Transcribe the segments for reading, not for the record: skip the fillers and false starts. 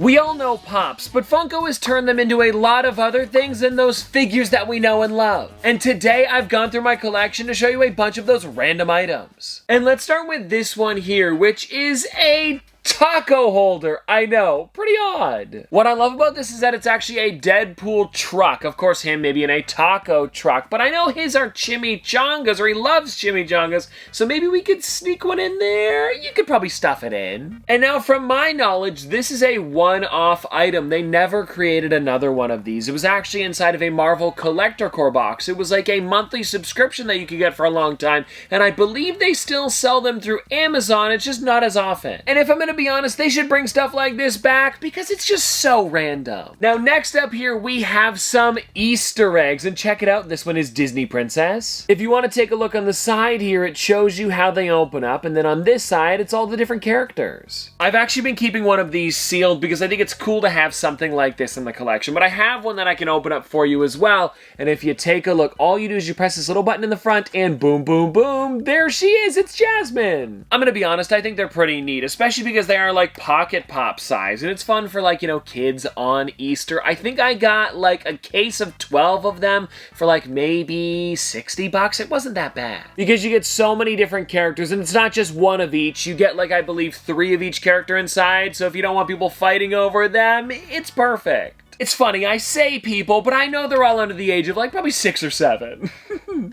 We all know Pops, but Funko has turned them into a lot of other things than those figures that we know and love. And today I've gone through my collection to show you a bunch of those random items. And let's start with this one here, which is a taco holder. I know, pretty odd. What I love about this is that it's actually a Deadpool truck. Of course, him maybe in a taco truck, but I know his are chimichangas, or he loves chimichangas, so maybe we could sneak one in there. You could probably stuff it in. And now, from my knowledge, this is a one-off item. They never created another one of these. It was actually inside of a Marvel Collector Core box. It was like a monthly subscription that you could get for a long time, and I believe they still sell them through Amazon. It's just not as often. And if I'm gonna be honest, they should bring stuff like this back because it's just so random. Now, next up here, we have some Easter eggs, and check it out. This one is Disney Princess. If you want to take a look on the side here, it shows you how they open up, and then on this side, it's all the different characters. I've actually been keeping one of these sealed because I think it's cool to have something like this in the collection, but I have one that I can open up for you as well, and if you take a look, all you do is you press this little button in the front, and boom, boom, boom, there she is. It's Jasmine. I'm gonna be honest, I think they're pretty neat, especially because they are like pocket pop size, and it's fun for, like, you know, kids on Easter. I think I got like a case of 12 of them for like maybe 60 bucks. It wasn't that bad because you get so many different characters, and it's not just one of each. You get, like, I believe 3 of each character inside, so if you don't want people fighting over them, it's perfect. It's funny, I say people, but I know they're all under the age of, like, probably 6 or 7.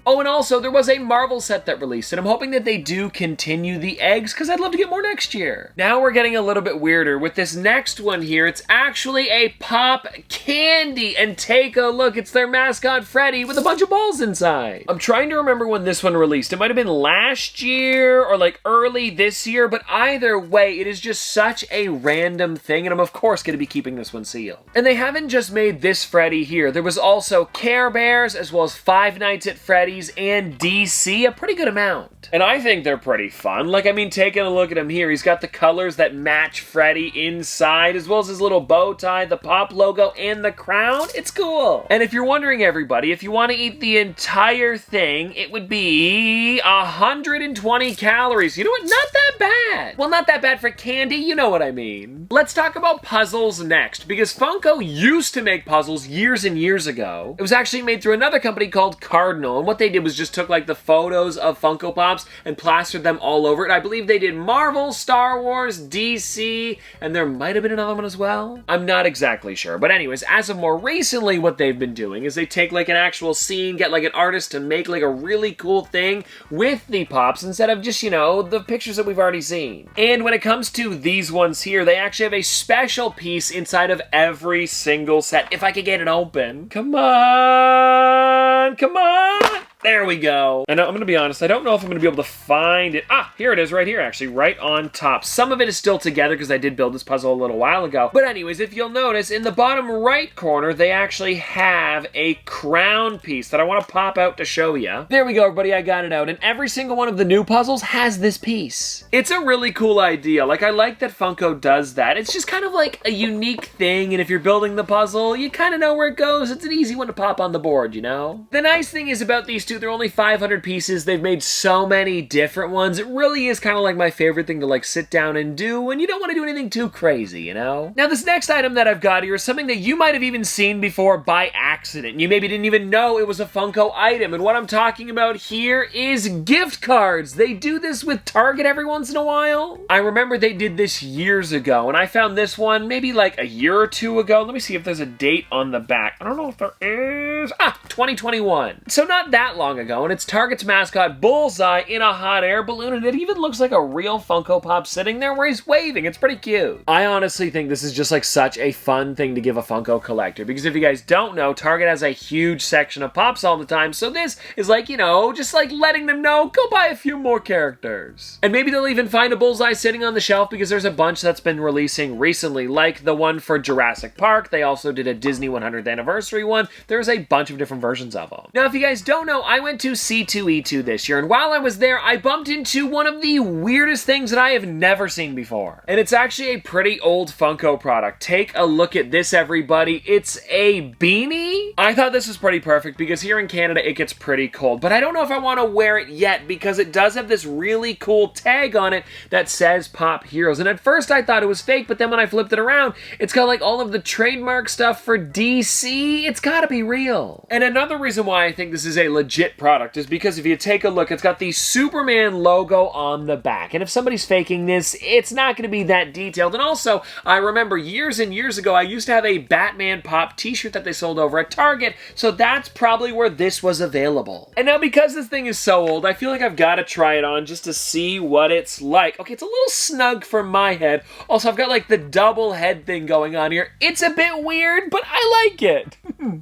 Oh, and also, there was a Marvel set that released, and I'm hoping that they do continue the eggs, because I'd love to get more next year. Now we're getting a little bit weirder. With this next one here, it's actually a Pop candy, and take a look, it's their mascot, Freddy, with a bunch of balls inside. I'm trying to remember when this one released. It might have been last year, or, like, early this year, but either way, it is just such a random thing, and I'm, of course, going to be keeping this one sealed. And they haven't just made this Freddy here. There was also Care Bears, as well as Five Nights at Freddy's and DC, a pretty good amount. And I think they're pretty fun. Like, I mean, taking a look at him here, he's got the colors that match Freddy inside, as well as his little bow tie, the Pop logo, and the crown. It's cool. And if you're wondering, everybody, if you want to eat the entire thing, it would be 120 calories. You know what? Not that bad. Well, not that bad for candy, you know what I mean. Let's talk about puzzles next, because Funko used to make puzzles years and years ago. It was actually made through another company called Cardinal, and what they did was just took, like, the photos of Funko Pops and plastered them all over it. I believe they did Marvel, Star Wars, DC, and there might have been another one as well. I'm not exactly sure, but anyways, as of more recently, what they've been doing is they take, like, an actual scene, get, like, an artist to make, like, a really cool thing with the Pops instead of just, you know, the pictures that we've already seen. And when it comes to these ones here, they actually have a special piece inside of every single set. If I could get it open. Come on! Come on! There we go. And I'm going to be honest, I don't know if I'm going to be able to find it. Ah, here it is right here, actually, right on top. Some of it is still together because I did build this puzzle a little while ago. But anyways, if you'll notice, in the bottom right corner, they actually have a crown piece that I want to pop out to show you. There we go, everybody, I got it out. And every single one of the new puzzles has this piece. It's a really cool idea. Like, I like that Funko does that. It's just kind of like a unique thing, and if you're building the puzzle, you kind of know where it goes. It's an easy one to pop on the board, you know? The nice thing is about these two, they're only 500 pieces. They've made so many different ones. It really is kind of like my favorite thing to, like, sit down and do when you don't want to do anything too crazy, you know? Now, this next item that I've got here is something that you might have even seen before by accident. You maybe didn't even know it was a Funko item, and what I'm talking about here is gift cards. They do this with Target every once in a while. I remember they did this years ago, and I found this one maybe like a year or two ago. Let me see if there's a date on the back. I don't know if there is. 2021. So not that long ago, and it's Target's mascot Bullseye in a hot air balloon, and it even looks like a real Funko Pop sitting there where he's waving. It's pretty cute. I honestly think this is just like such a fun thing to give a Funko collector, because if you guys don't know, Target has a huge section of Pops all the time, so this is like, you know, just like letting them know, go buy a few more characters. And maybe they'll even find a Bullseye sitting on the shelf, because there's a bunch that's been releasing recently, like the one for Jurassic Park. They also did a Disney 100th anniversary one. There's a bunch of different versions of them. Now, if you guys don't know, I went to C2E2 this year, and while I was there, I bumped into one of the weirdest things that I have never seen before. And it's actually a pretty old Funko product. Take a look at this, everybody. It's a beanie. I thought this was pretty perfect because here in Canada, it gets pretty cold, but I don't know if I want to wear it yet because it does have this really cool tag on it that says Pop Heroes. And at first I thought it was fake, but then when I flipped it around, it's got like all of the trademark stuff for DC. It's gotta be real. And another reason why I think this is a legit product is because if you take a look, it's got the Superman logo on the back. And if somebody's faking this, it's not gonna be that detailed. And also, I remember years and years ago, I used to have a Batman Pop t-shirt that they sold over at Target, so that's probably where this was available. And now because this thing is so old, I feel like I've gotta try it on just to see what it's like. Okay, it's a little snug for my head. Also, I've got like the double head thing going on here. It's a bit weird, but I like it.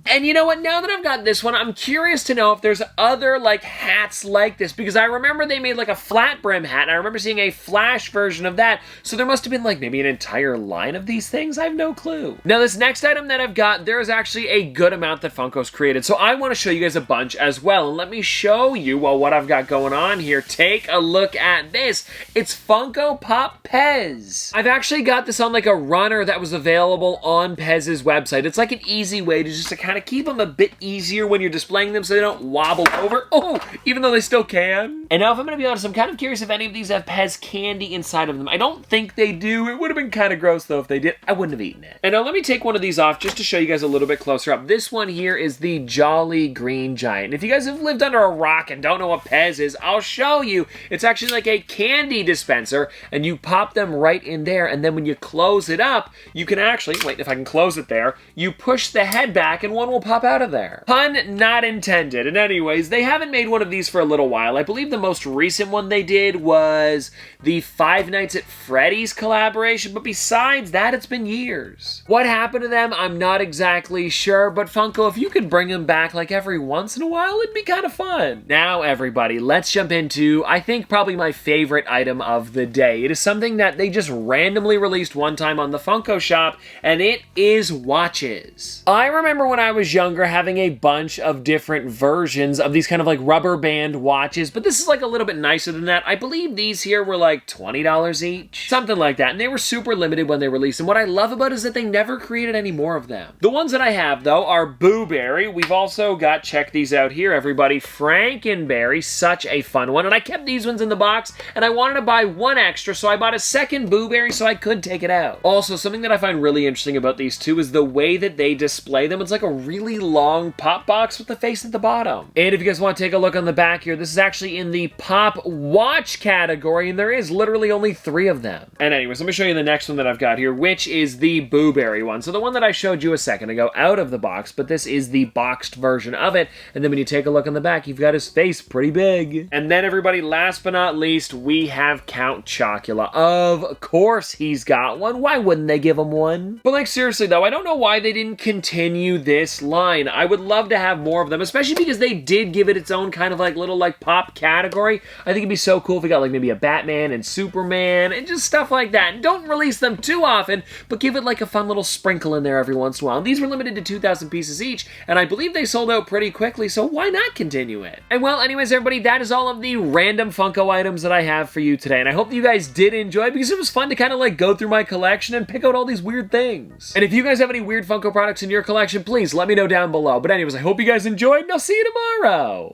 And you know what? Now that I've got this one, I'm curious to know if there's other like hats like this, because I remember they made like a flat brim hat, and I remember seeing a Flash version of that, so there must have been like maybe an entire line of these things. I have no clue. Now this next item that I've got, there's actually a good amount that Funko's created, so I want to show you guys a bunch as well, and let me show you what I've got going on here. Take a look at this. It's Funko Pop Pez. I've actually got this on like a runner that was available on Pez's website. It's like an easy way to just to kind of keep them a bit easier when you're displaying them so they don't wobble over. Oh, even though they still can. And now if I'm going to be honest, I'm kind of curious if any of these have Pez candy inside of them. I don't think they do. It would have been kind of gross though if they did. I wouldn't have eaten it. And now let me take one of these off just to show you guys a little bit closer up. This one here is the Jolly Green Giant. If you guys have lived under a rock and don't know what Pez is, I'll show you. It's actually like a candy dispenser, and you pop them right in there, and then when you close it up, you can actually, wait, if I can close it there, you push the head back and one will pop out of there. Pun not intended. And anyways, they haven't made one of these for a little while. I believe the most recent one they did was the Five Nights at Freddy's collaboration, but besides that, it's been years. What happened to them, I'm not exactly sure, but Funko, if you could bring them back like every once in a while, it'd be kind of fun. Now, everybody, let's jump into, I think, probably my favorite item of the day. It is something that they just randomly released one time on the Funko shop, and it is watches. I remember when I was younger having a bunch of different versions of these kind of like rubber band watches, but this is like a little bit nicer than that. I believe these here were like $20 each, something like that, and they were super limited when they released. And what I love about it is that they never created any more of them. The ones that I have though are Boo Berry. We've also got, check these out here, everybody, Frankenberry, such a fun one. And I kept these ones in the box, and I wanted to buy one extra, so I bought a second Boo Berry so I could take it out. Also, something that I find really interesting about these two is the way that they display them. It's like a really long pop box with the face at the bottom. And if you guys want to take a look on the back here, this is actually in the Pop Watch category, and there is literally only 3 of them. And anyways, let me show you the next one that I've got here, which is the Boo Berry one. So the one that I showed you a second ago out of the box, but this is the boxed version of it. And then when you take a look on the back, you've got his face pretty big. And then everybody, last but not least, we have Count Chocula. Of course he's got one. Why wouldn't they give him one? But like seriously though, I don't know why they didn't continue this line. I would love to have more of them, especially because they did give it its own kind of like little like pop category. I think it'd be so cool if we got like maybe a Batman and Superman and just stuff like that. And don't release them too often, but give it like a fun little sprinkle in there every once in a while. And these were limited to 2,000 pieces each, and I believe they sold out pretty quickly, so why not continue it? And well, anyways, everybody, that is all of the random Funko items that I have for you today, and I hope that you guys did enjoy because it was fun to kind of like go through my collection and pick out all these weird things. And if you guys have any weird Funko products in your collection, please let me know down below. But anyways, I hope you guys enjoyed, and I'll see you tomorrow!